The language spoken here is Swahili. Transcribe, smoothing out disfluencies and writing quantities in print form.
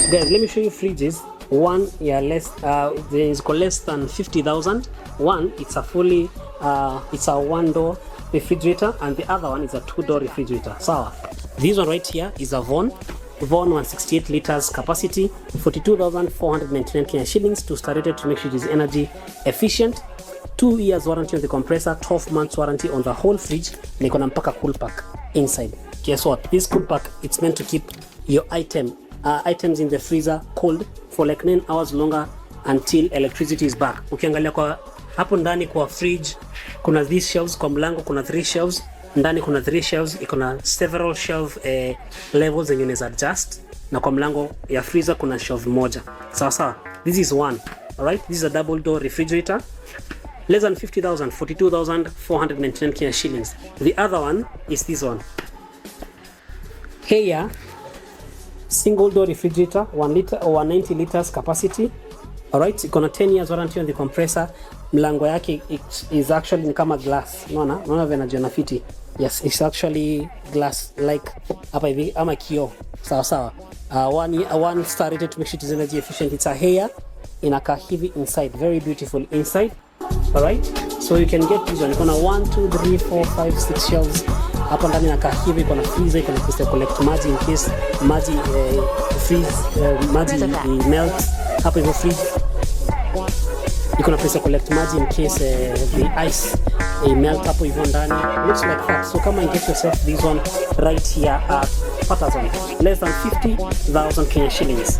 Guys, let me show you fridges. One, yeah, less there is less than 50,000. One, it's a fully it's a 1-door refrigerator, and the other one is a 2-door refrigerator. So this one right here is a Von 168 liters capacity, 42,499 Kenya shillings, to start rated to make sure it is energy efficient. 2 years warranty on the compressor, 12 months warranty on the whole fridge. Niko na mpaka cool pack inside. Guess what? This cool pack, it's meant to keep your items in the freezer cold for like 9 hours longer until electricity is back. Ukiangalia kwa hapo ndani kwa fridge kuna these shelves, kwa mlango kuna 3 shelves, ndani kuna 3 shelves, iko na several shelf levels zenye unaweza adjust, na kwa mlango ya freezer kuna shelf moja. Sawa sawa. This is one. All right, this is a double door refrigerator. Less than 50,000, 42,499 Kenya shillings. The other one is this one. Here, single door refrigerator, 1 liter or 190 liters capacity. All right, it's gonna 10 years warranty on the compressor. Mlango yake is actually kama glass. Unaona vena jona fiti. Yes, it's actually glass, like hapa hivi ama kioo. Sawa sawa. One star rated to make sure it is energy efficient. It's a hair inakaa hivi inside, very beautiful inside. All right, so you can get this one. Kuna 1 2 3 4 5 6 shelves. Hapa ndani inakaa hivi, kuna freezer, kuna place to collect maji in case maji freeze, maji melt. Hapa iko fridge, iko na place to collect maji in case the ice melt hapo hivyo ndani. Looks like that. So come and get yourself this one right here at Patazone. Less than 50,000 Kenya shillings.